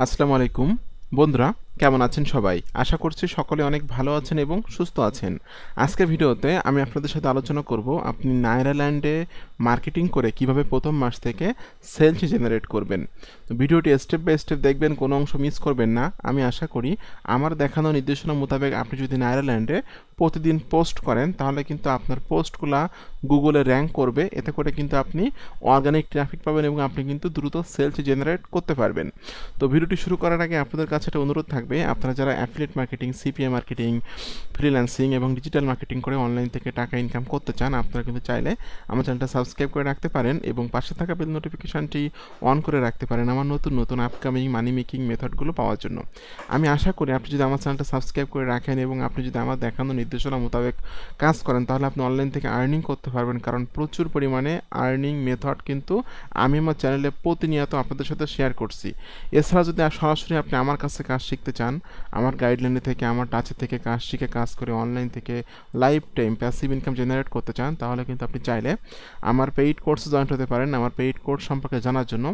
আসসালামু আলাইকুম বন্ধুরা, কেমন আছেন সবাই? আশা করছি সকলে অনেক ভালো আছেন এবং সুস্থ আছেন। আজকের ভিডিওতে আমি আপনাদের সাথে আলোচনা করব আপনি নাইরাল্যান্ডে মার্কেটিং করে কিভাবে প্রথম মাস থেকে সেলস জেনারেট করবেন। তো ভিডিওটি স্টেপ বাই স্টেপ দেখবেন, কোনো অংশ মিস করবেন না। আমি আশা করি আমার দেখানো নির্দেশনা মোতাবেক আপনি যদি নাইরাল্যান্ডে প্রতিদিন পোস্ট করেন তাহলে কিন্তু আপনার পোস্টগুলা গুগলে র্যাঙ্ক করবে। এতে করে কিন্তু আপনি অর্গানিক ট্রাফিক পাবেন এবং আপনি কিন্তু দ্রুত সেলস জেনারেট করতে পারবেন। তো ভিডিওটি শুরু করার আগে আপনাদের কাছে একটা অনুরোধ থাকবে, আপনারা যারা affiliate marketing, CPA marketing, freelancing এবং ডিজিটাল মার্কেটিং করে অনলাইন থেকে টাকা ইনকাম করতে চান, আপনারা কিন্তু চাইলে আমার চ্যানেলটা সাবস্ক্রাইব করে রাখতে পারেন এবং পাশে থাকা বেল নোটিফিকেশনটি অন করে রাখতে পারেন আমার নতুন নতুন আপকামিং মানি মেকিং মেথডগুলো পাওয়ার জন্য। আমি আশা করি আপনি যদি আমার চ্যানেলটা সাবস্ক্রাইব করে রাখেন এবং আপনি যদি আমার দেখানো নির্দেশনা মোতাবেক কাজ করেন তাহলে আপনি অনলাইন থেকে আর্নিং করতে পারবেন, কারণ প্রচুর পরিমাণে আর্নিং মেথড কিন্তু আমি আমার চ্যানেলে প্রতিনিয়ত আপনাদের সাথে শেয়ার করছি। এছাড়া যদি সরাসরি আপনি আমার কাছে কাজ শিখতে চান, আমার গাইডলাইনে থেকে, আমার টাচে থেকে কাজ শিখে কাজ করে অনলাইন থেকে life time passive income generate করতে চান, তাহলে কিন্তু আপনি চাইলে আমার পেইড কোর্সে জয়েন হতে পারেন। আমার পেইড কোর্স সম্পর্কে জানার জন্য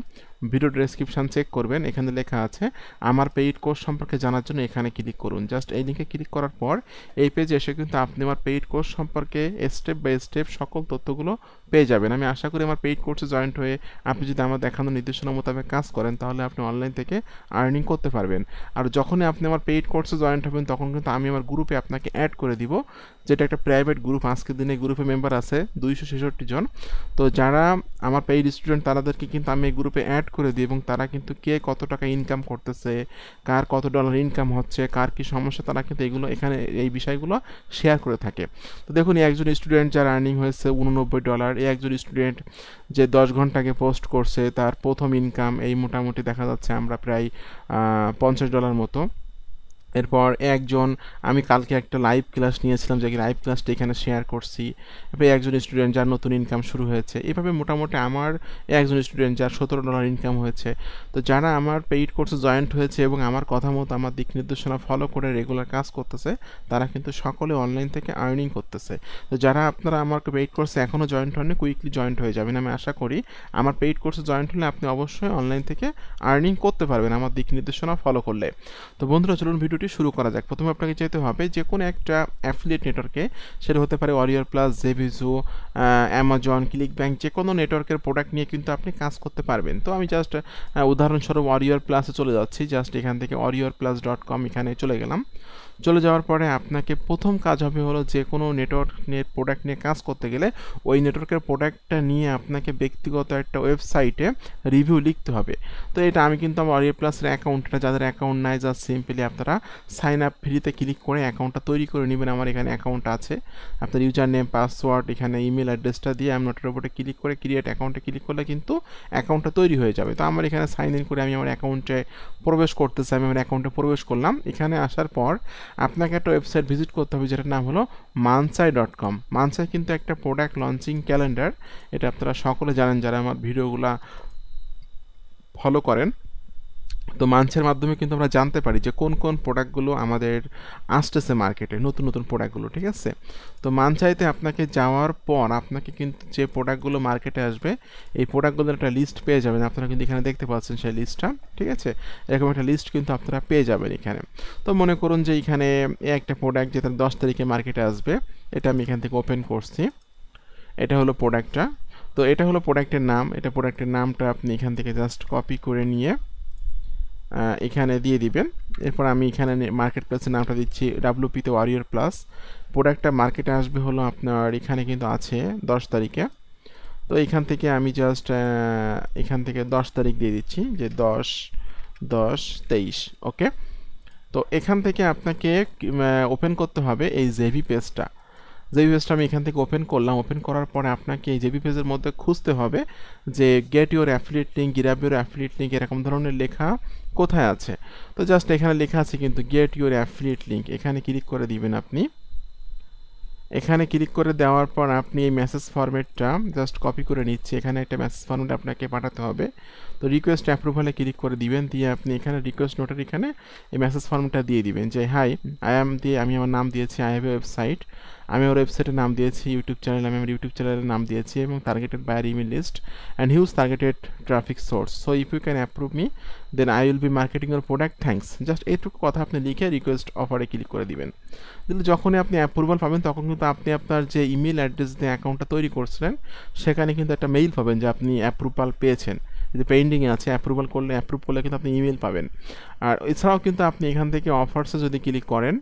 ভিডিও ডেসক্রিপশন চেক করবেন, এখানে লেখা আছে আমার পেইড কোর্স সম্পর্কে জানার জন্য এখানে ক্লিক করুন। জাস্ট এই লিঙ্কে ক্লিক করার পর এই পেজে এসে কিন্তু আপনি আমার পেইড কোর্স সম্পর্কে স্টেপ বাই স্টেপ সকল তথ্যগুলো পেয়ে যাবেন। আমি আশা করি আমার পেইড কোর্সে জয়েন্ট হয়ে আপনি যদি আমার দেখানো নির্দেশনা মোতাবেক কাজ করেন তাহলে আপনি অনলাইন থেকে আর্নিং করতে পারবেন। আর যখনই আপনি আমার পেইড কোর্সে জয়েন্ট হবেন তখন কিন্তু আমি আমার গ্রুপে আপনাকে অ্যাড করে দিব, যেটা একটা প্রাইভেট গ্রুপ। আজকের দিনে গ্রুপে মেম্বার আছে 266 জন। তো যারা আমার পেইড স্টুডেন্ট তাদেরকে কিন্তু আমি এই গ্রুপে অ্যাড করে দিই এবং তারা কিন্তু কে কত টাকা ইনকাম করতেছে, কার কত ডলার ইনকাম হচ্ছে, কার কী সমস্যা, তারা কিন্তু এগুলো এখানে এই বিষয়গুলো শেয়ার করে থাকে। তো দেখুন, একজন স্টুডেন্ট যার আর্নিং হয়েছে $89, এই একজন স্টুডেন্ট যে 10 ঘন্টাকে পোস্ট করছে তার প্রথম ইনকাম এই মোটামুটি দেখা যাচ্ছে আমরা প্রায় $50 মতো। এরপর একজন, আমি কালকে একটা লাইভ ক্লাস নিয়েছিলাম, যে লাইভ ক্লাসটা এখানে শেয়ার করছি। এরপরে একজন স্টুডেন্ট যার নতুন ইনকাম শুরু হয়েছে। এভাবে মোটামুটি আমার একজন স্টুডেন্ট যার $17 ইনকাম হয়েছে। তো যারা আমার পেইড কোর্সে জয়েন্ট হয়েছে এবং আমার কথা মতো আমার দিক নির্দেশনা ফলো করে রেগুলার কাজ করতেছে, তারা কিন্তু সকলে অনলাইন থেকে আর্নিং করতেছে। তো যারা আপনারা আমার পেইড কোর্সে এখনও জয়েন্ট হননি, কুইকলি জয়েন্ট হয়ে যাবেন। আমি আশা করি আমার পেইড কোর্সে জয়েন্ট হলে আপনি অবশ্যই অনলাইন থেকে আর্নিং করতে পারবেন আমার দিক নির্দেশনা ফলো করলে। তো বন্ধুরা, চলুন ভিডিওটি শুরু করা যাক। প্রথমে আপনাকে যেতে হবে যে কোনো একটা অ্যাফিলিয়েট নেটওয়ার্কে, সেটা হতে পারে ওয়ারিয়র প্লাস, জেভিজো, অ্যামাজন, ক্লিক ব্যাংক, যে কোনো নেটওয়ার্কের প্রোডাক্ট নিয়ে কিন্তু আপনি কাজ করতে পারবেন। তো আমি জাস্ট উদাহরণস্বরূপ ওয়ারিয়র প্লাসে চলে যাচ্ছি। জাস্ট এখান থেকে warriorplus.com এখানে চলে গেলাম। চলে যাওয়ার পরে আপনাকে প্রথম কাজ হবে হলো যে কোনো নেটওয়ার্কের প্রোডাক্ট নিয়ে কাজ করতে গেলে ওই নেটওয়ার্কের প্রোডাক্টটা নিয়ে আপনাকে ব্যক্তিগত একটা ওয়েবসাইটে রিভিউ লিখতে হবে। তো এটা আমি কিন্তু আমার ওয়ারিয়র প্লাসের অ্যাকাউন্টটা, যাদের অ্যাকাউন্ট নাই, জাস্ট সিম্পলি আপনারা সাইন আপ ফ্রিতে ক্লিক করে অ্যাকাউন্টটা তৈরি করে নেবেন। আমার এখানে অ্যাকাউন্ট আছে, আপনার ইউজার নেম, পাসওয়ার্ড, এখানে ইমেল অ্যাড্রেসটা দিয়ে আমি নোটের উপরে ক্লিক করে ক্রিয়েট অ্যাকাউন্টে ক্লিক করলে কিন্তু অ্যাকাউন্টটা তৈরি হয়ে যাবে। তো আমার এখানে সাইন ইন করে আমি আমার অ্যাকাউন্টে প্রবেশ করতেছি। আমি আমার অ্যাকাউন্টে প্রবেশ করলাম। এখানে আসার পর আপনাকে একটা ওয়েবসাইট ভিজিট করতে হবে, যেটার নাম হলো mansai.com। মানসাই কিন্তু একটা প্রোডাক্ট লঞ্চিং ক্যালেন্ডার, এটা আপনারা সকলে জানেন যারা আমার ভিডিওগুলো ফলো করেন। তো মানসের মাধ্যমে কিন্তু আমরা জানতে পারি যে কোন কোন প্রোডাক্টগুলো আমাদের আসতেছে মার্কেটে, নতুন নতুন প্রোডাক্টগুলো, ঠিক আছে। তো মানসাইতে আপনাকে যাওয়ার পর আপনাকে কিন্তু যে প্রোডাক্টগুলো মার্কেটে আসবে এই প্রোডাক্টগুলোর একটা লিস্ট পেয়ে যাবেন। আপনারা কিন্তু এখানে দেখতে পাচ্ছেন সেই লিস্টটা, ঠিক আছে। এরকম একটা লিস্ট কিন্তু আপনারা পেয়ে যাবেন এখানে। তো মনে করুন যে এখানে একটা প্রোডাক্ট যেটা 10 তারিখে মার্কেটে আসবে, এটা আমি এখান থেকে ওপেন করছি। এটা হলো প্রোডাক্টটা। তো এটা হলো প্রোডাক্টের নাম। এটা প্রোডাক্টের নামটা আপনি এখান থেকে জাস্ট কপি করে নিয়ে এখানে দিয়ে দিবেন। এরপর আমি এখানে মার্কেট প্লেসের নামটা দিচ্ছি WP-তে ওয়ারিয়র প্লাস। প্রোডাক্টটা মার্কেটে আসবে হলো আপনার এখানে কিন্তু আছে 10 তারিখে। তো এখান থেকে আমি জাস্ট এখান থেকে 10 তারিখ দিয়ে দিচ্ছি, যে 10/10/23। ওকে। তো এখান থেকে আপনাকে ওপেন করতে হবে এই জেভি পেজটা। জেবি পেজটা আমি এখান থেকে ওপেন করলাম। ওপেন করার পরে আপনাকে এই জেবি পেজের মধ্যে খুঁজতে হবে যে get your affiliate link, grab your affiliate link, এরকম ধরনের লেখা কোথায় আছে। তো জাস্ট এখানে লেখা আছে কিন্তু গেট ইউর অ্যাফিলিয়েট লিঙ্ক, এখানে ক্লিক করে দিবেন আপনি। এখানে ক্লিক করে দেওয়ার পর আপনি এই মেসেজ ফরম্যাটটা জাস্ট কপি করে নিচ্ছি। এখানে একটা মেসেজ ফরম্যাট আপনাকে পাঠাতে হবে। তো রিকোয়েস্ট অ্যাপ্রুভালে ক্লিক করে দিবেন, দিয়ে আপনি এখানে রিকোয়েস্ট নোটের এখানে এই মেসেজ ফরম্যাটটা দিয়ে দিবেন যে হাই আই অ্যাম, দিয়ে আমি আমার নাম দিয়েছি, আই হ্যাভ এ ওয়েবসাইট, আমি আমার ওয়েবসাইটের নাম দিয়েছি, ইউটিউব চ্যানেল আমি আমার ইউটিউব চ্যানেলের নাম দিয়েছি, এবং targeted buyer email list and huge targeted traffic source. So if you can approve me then I will be marketing your product, thanks. Just এইটুকু কথা আপনি লিখে রিকোয়েস্ট অফারে ক্লিক করে দিবেন। দিলে যখনই আপনি অ্যাপ্রুভাল পাবেন তখন কিন্তু আপনি আপনার যে ইমেল অ্যাড্রেস দিয়ে অ্যাকাউন্টটা তৈরি করছিলেন সেখানে কিন্তু একটা মেইল পাবেন যে আপনি অ্যাপ্রুভাল পেয়েছেন, যে পেন্ডিংয়ে আছে। অ্যাপ্রুভ করলে কিন্তু আপনি ইমেল পাবেন। আর এছাড়াও কিন্তু আপনি এখান থেকে অফার্সে যদি ক্লিক করেন,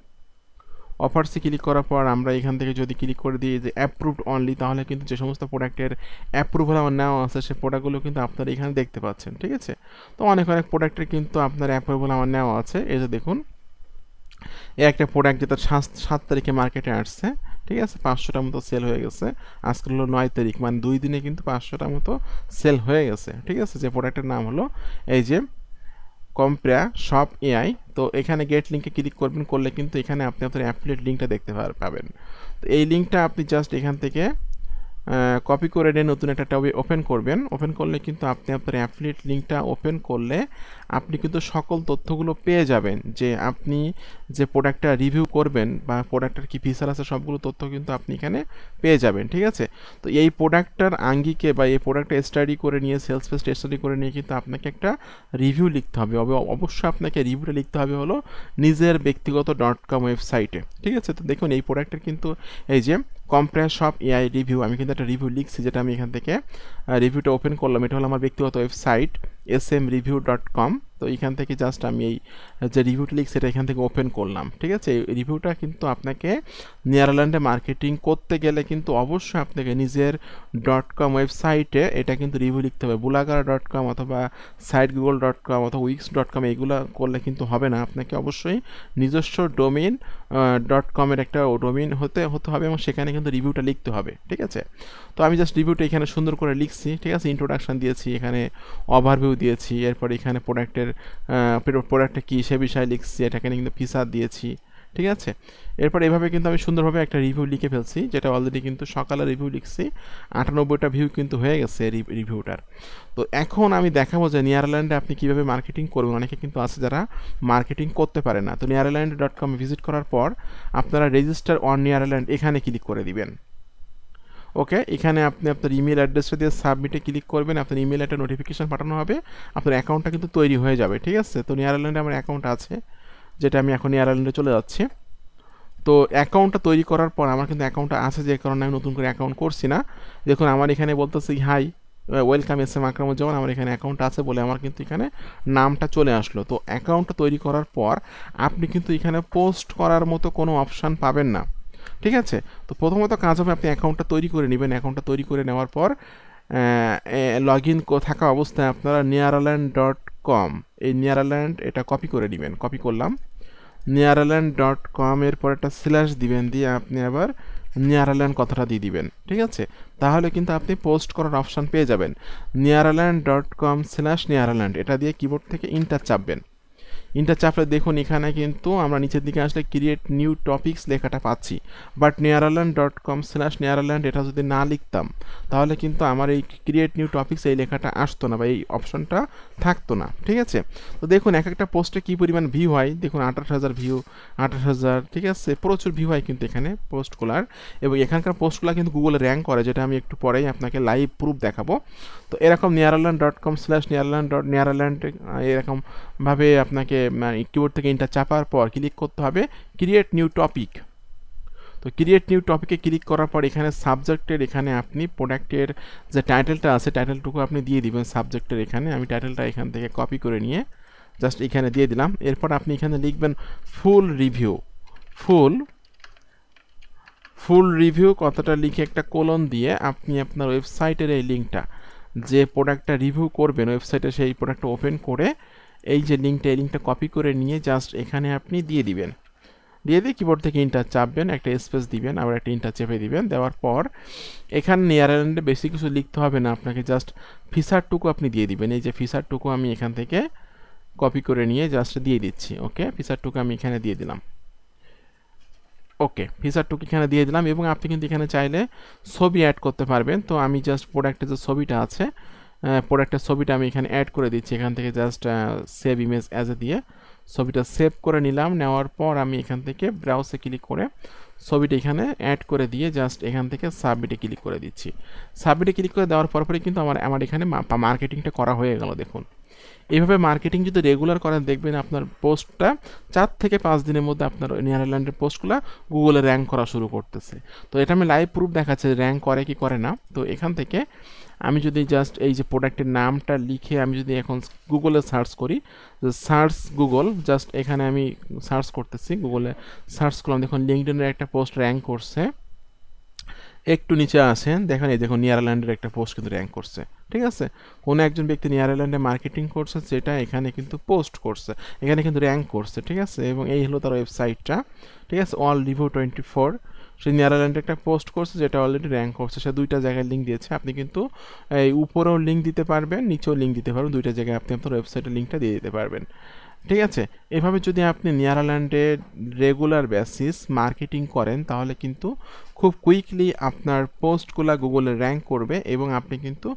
অফার্সে ক্লিক করার পর আমরা এখান থেকে যদি ক্লিক করে দিই যে অ্যাপ্রুভড অনলি, তাহলে কিন্তু যে সমস্ত প্রোডাক্টের অ্যাপ্রুভাল আমার নেওয়া আছে সেই প্রোডাক্টগুলো কিন্তু আপনারা এখানে দেখতে পাচ্ছেন, ঠিক আছে। তো অনেক প্রোডাক্টের কিন্তু আপনার অ্যাপ্রুভাল আমার নেওয়া আছে। এই যে দেখুন, এই একটা প্রোডাক্ট যেটা 7 তারিখে মার্কেটে আসছে, ঠিক আছে, 500টার মতো সেল হয়ে গেছে। আজকে হলো 9 তারিখ, মানে 2 দিনে কিন্তু 500টার মতো সেল হয়ে গেছে, ঠিক আছে। যে প্রোডাক্টের নাম হলো এই যে কম্প্রা শপ এআই। তো এখানে গেট লিঙ্কে ক্লিক করবেন, করলে কিন্তু এখানে আপনি আপনার অ্যাফিলিয়েট লিঙ্কটা দেখতে পাবেন। তো এই লিঙ্কটা আপনি জাস্ট এখান থেকে কপি করে নিয়ে নতুন একটা ট্যাবে ওপেন করবেন। ওপেন করলে কিন্তু আপনি আপনার অ্যাফিলিয়েট লিঙ্কটা ওপেন করলে আপনি কিন্তু সকল তথ্যগুলো পেয়ে যাবেন, যে আপনি যে প্রোডাক্টটা রিভিউ করবেন বা প্রোডাক্টের কী ফিচার আছে সবগুলো তথ্য কিন্তু আপনি এখানে পেয়ে যাবেন, ঠিক আছে। তো এই প্রোডাক্টটার আঙ্গিকে বা এই প্রোডাক্টটা স্টাডি করে নিয়ে, সেলস পেজ স্টাডি করে নিয়ে কিন্তু আপনাকে একটা রিভিউ লিখতে হবে। অবশ্যই আপনাকে রিভিউটা লিখতে হবে হলো নিজের ব্যক্তিগত .com ওয়েবসাইটে, ঠিক আছে। তো দেখুন এই প্রোডাক্টের কিন্তু এই যে কম্প্রা শপ এআই রিভিউ, আমি কিন্তু একটা রিভিউ লিখছি, যেটা আমি এখান থেকে রিভিউটা ওপেন করলাম। এটা হলো আমার ব্যক্তিগত ওয়েবসাইট smreview.com। তো এখান থেকে জাস্ট আমি এই যে রিভিউটা লিখছি এটা এখান থেকে ওপেন করলাম, ঠিক আছে। এই রিভিউটা কিন্তু আপনাকে নেদারল্যান্ডে মার্কেটিং করতে গেলে কিন্তু অবশ্যই আপনাকে নিজের .com ওয়েবসাইটে এটা কিন্তু রিভিউ লিখতে হবে। বুলাগারা.com অথবা সাইটগুগল.com অথবা উইক্স.com এইগুলো করলে কিন্তু হবে না। আপনাকে অবশ্যই নিজস্ব ডোমেইন .com-এর একটা ডোমেইন হতে হবে, এবং সেখানে কিন্তু রিভিউটা লিখতে হবে, ঠিক আছে। তো আমি জাস্ট রিভিউটা এখানে সুন্দর করে লিখছি, ঠিক আছে। ইন্ট্রোডাকশন দিয়েছি, এখানে ওভারভিউ দিয়েছি, এরপর এখানে প্রোডাক্টটা কী সে বিষয়ে লিখছি, এটাকে কিন্তু ফিচার দিয়েছি, ঠিক আছে। এরপর এভাবে কিন্তু আমি সুন্দরভাবে একটা রিভিউ লিখে ফেলছি, যেটা অলরেডি কিন্তু সকালে রিভিউ লিখছি, 98টা ভিউ কিন্তু হয়ে গেছে রিভিউটার। তো এখন আমি দেখাবো যে নেদারল্যান্ডে আপনি কীভাবে মার্কেটিং করবেন। অনেকে কিন্তু আছে যারা মার্কেটিং করতে পারে না। তো নেদারল্যান্ড.com ভিজিট করার পর আপনারা রেজিস্টার অন নেদারল্যান্ড এখানে ক্লিক করে দিবেন। ওকে, এখানে আপনি আপনার ইমেল অ্যাড্রেসটা দিয়ে সাবমিটে ক্লিক করবেন, আপনার ইমেল একটা নোটিফিকেশান পাঠানো হবে, আপনার অ্যাকাউন্টটা কিন্তু তৈরি হয়ে যাবে, ঠিক আছে। তো নেদারল্যান্ডে আমার অ্যাকাউন্ট আছে, যেটা আমি এখন নেদারল্যান্ডে চলে যাচ্ছি। তো অ্যাকাউন্টটা তৈরি করার পর আমার কিন্তু অ্যাকাউন্টটা আছে, যে কারণে আমি নতুন করে অ্যাকাউন্ট করছি না। দেখুন আমার এখানে বলতেছি হাই ওয়েলকাম SM আকরামুজ্জামান, আমার এখানে অ্যাকাউন্ট আছে বলে আমার কিন্তু এখানে নামটা চলে আসলো। তো অ্যাকাউন্টটা তৈরি করার পর আপনি কিন্তু এখানে পোস্ট করার মতো কোনো অপশান পাবেন না, ঠিক আছে। তো প্রথমত কাজ হবে আপনি অ্যাকাউন্টটা তৈরি করে নেবেন। অ্যাকাউন্টটা তৈরি করে নেওয়ার পর লগ ইন থাকা অবস্থায় আপনারা nearland.com, এই নেদারল্যান্ড এটা কপি করে নেবেন। কপি করলাম, nearland.com এর পর একটা স্ল্যাশ দিবেন, দিয়ে আপনি আবার নেদারল্যান্ড কথাটা দিয়ে দিবেন, ঠিক আছে। তাহলে কিন্তু আপনি পোস্ট করার অপশান পেয়ে যাবেন। nearland.com/nedaerland এটা দিয়ে কিবোর্ড থেকে ইন্টার চাপবেন। ইন্টার চাপলে দেখুন এখানে কিন্তু আমরা নিচের দিকে আসলে ক্রিয়েট নিউ টপিকস লেখাটা পাচ্ছি, বাট nedaerland.com/nedaerland এটা যদি না লিখতাম তাহলে কিন্তু আমার এই ক্রিয়েট নিউ টপিকস এই লেখাটা আসতো না বা এই অপশনটা থাকতো না, ঠিক আছে। তো দেখুন এক একটা পোস্টে কী পরিমাণ ভিউ হয়, দেখুন 28,000 ভিউ, 28,000, ঠিক আছে, প্রচুর ভিউ হয় কিন্তু এখানে পোস্টগুলার। এবং এখানকার পোস্টগুলো কিন্তু গুগলে র্যাঙ্ক করে, যেটা আমি একটু পরেই আপনাকে লাইভ প্রুফ দেখাবো। তো এরকম nedaerland.com/nedaerland এরকমভাবে আপনাকে কিবোর্ড থেকে ইন্টার চাপার পর ক্লিক করতে হবে ক্রিয়েট নিউ টপিক। তো ক্রিয়েট নিউ টপিকে ক্লিক করার পর এখানে সাবজেক্টের এখানে আপনি প্রোডাক্টের যে টাইটেলটা আছে টাইটেলটুকু আপনি দিয়ে দিবেন সাবজেক্টের এখানে। আমি টাইটেলটা এখান থেকে কপি করে নিয়ে জাস্ট এখানে দিয়ে দিলাম। এরপর আপনি এখানে লিখবেন ফুল রিভিউ। ফুল রিভিউ কথাটা লিখে একটা কোলন দিয়ে আপনি আপনার ওয়েবসাইটের এই লিঙ্কটা, যে প্রোডাক্টটা রিভিউ করবেন ওয়েবসাইটে সেই প্রোডাক্টটা ওপেন করে এই যে লিঙ্কটা, এই লিঙ্কটা কপি করে নিয়ে জাস্ট এখানে আপনি দিয়ে দিবেন। দিয়ে দিয়ে কিবোর্ড থেকে ইন্টার চাপবেন, একটা স্পেস দিবেন, আবার একটা ইন্টার চেপে দিবেন। দেওয়ার পর এখানে নেদারল্যান্ডে বেশি কিছু লিখতে হবে না, আপনাকে জাস্ট ফিচারটুকু আপনি দিয়ে দিবেন। এই যে ফিচারটুকু আমি এখান থেকে কপি করে নিয়ে জাস্ট দিয়ে দিচ্ছি। ওকে, ফিচারটুকু আমি এখানে দিয়ে দিলাম। ওকে, ফিচারটুকু এখানে দিয়ে দিলাম। এবং আপনি কিন্তু এখানে চাইলে ছবি অ্যাড করতে পারবেন। তো আমি জাস্ট প্রোডাক্টের যে ছবিটা আছে, প্রোডাক্টের ছবিটা আমি এখানে অ্যাড করে দিচ্ছি। এখান থেকে just save image as a দিয়ে ছবিটা সেভ করে নিলাম। নেওয়ার পর আমি এখান থেকে ব্রাউজে ক্লিক করে ছবিটা এখানে অ্যাড করে দিয়ে জাস্ট এখান থেকে সাবমিটে ক্লিক করে দিচ্ছি। সাবমিটে ক্লিক করে দেওয়ার পরপরই কিন্তু আমার এখানে মার্কেটিংটা করা হয়ে গেল। দেখুন, এইভাবে মার্কেটিং যদি রেগুলার করেন, দেখবেন আপনার পোস্টটা 4 থেকে 5 দিনের মধ্যে আপনার নিয়ারল্যান্ডের পোস্টগুলো গুগলে র্যাঙ্ক করা শুরু করতেছে। তো এটা আমি লাইভ প্রুফ দেখাচ্ছি র্যাঙ্ক করে কি করে না। তো এখান থেকে আমি যদি জাস্ট এই যে প্রোডাক্টের নামটা লিখে আমি যদি এখন গুগলে সার্চ করি, সার্চ গুগল, জাস্ট এখানে আমি সার্চ করতেছি, গুগলে সার্চ করলাম, দেখুন লিঙ্কডইনের একটা পোস্ট র্যাঙ্ক করছে। একটু নিচে আসেন, দেখেন এই দেখুন নিয়ারল্যান্ডের একটা পোস্ট কিন্তু র্যাঙ্ক করছে। ঠিক আছে, কোনো একজন ব্যক্তি নিয়ারল্যান্ডে মার্কেটিং করছে, যেটা এখানে কিন্তু পোস্ট করছে, এখানে কিন্তু র্যাঙ্ক করছে। ঠিক আছে, এবং এই হলো তার ওয়েবসাইটটা। ঠিক আছে, অল রিভিউ 24, সে নিয়ারল্যান্ডে একটা পোস্ট করছে যেটা অলরেডি র্যাঙ্ক করছে। সে 2টা জায়গায় লিঙ্ক দিয়েছে। আপনি কিন্তু এই উপরেও লিঙ্ক দিতে পারবেন, নিচেও লিঙ্ক দিতে পারবেন, 2টা জায়গায় আপনি আপনার ওয়েবসাইটের লিঙ্কটা দিয়ে দিতে পারবেন। ঠিক আছে, এভাবে যদি আপনি নিয়ারল্যান্ডে রেগুলার বেসিস মার্কেটিং করেন, তাহলে কিন্তু খুব কুইকলি আপনার পোস্টগুলো গুগলে র্যাঙ্ক করবে এবং আপনি কিন্তু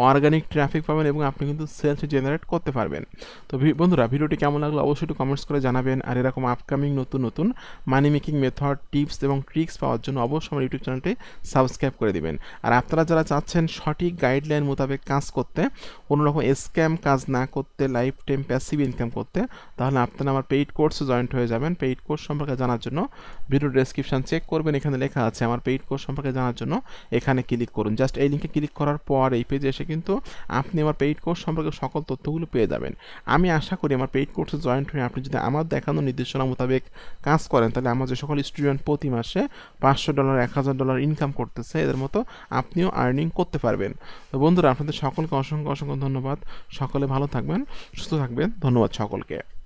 অর্গানিক ট্রাফিক পাবেন এবং আপনি কিন্তু সেলস জেনারেট করতে পারবেন। তো বন্ধুরা, ভিডিওটি কেমন লাগলো অবশ্যই একটু কমেন্টস করে জানাবেন। আর এরকম আপকামিং নতুন নতুন মানি মেকিং মেথড, টিপস এবং ট্রিক্স পাওয়ার জন্য অবশ্যই আমার ইউটিউব চ্যানেলটি সাবস্ক্রাইব করে দিবেন। আর আপনারা যারা চাচ্ছেন সঠিক গাইডলাইন মোতাবেক কাজ করতে, কোনো রকম স্ক্যাম কাজ না করতে, লাইফ টাইম প্যাসিভ ইনকাম করতে, তাহলে আপনারা আমার পেইড কোর্সে জয়েন্ট হয়ে যাবেন। পেইড কোর্স সম্পর্কে জানার জন্য ভিডিও ডেসক্রিপশন চেক করবেন, এখানে লেখা আছে আমার পেইড কোর্স সম্পর্কে জানার জন্য এখানে ক্লিক করুন। জাস্ট এই লিঙ্কে ক্লিক করার পর এই পেজে এসে কিন্তু আপনি আমার পেইড কোর্স সম্পর্কে সকল তথ্যগুলো পেয়ে যাবেন। আমি আশা করি আমার পেইড কোর্সে জয়েন্ট হয়ে আপনি যদি আমার দেখানো নির্দেশনা মোতাবেক কাজ করেন, তাহলে আমার যে সকল স্টুডেন্ট প্রতি মাসে $500, $1000 ইনকাম করতেছে, এদের মতো আপনিও আর্নিং করতে পারবেন। তো বন্ধুরা, আপনাদের সকলকে অসংখ্য অসংখ্য ধন্যবাদ। সকলে ভালো থাকবেন, সুস্থ থাকবেন। ধন্যবাদ সকলকে।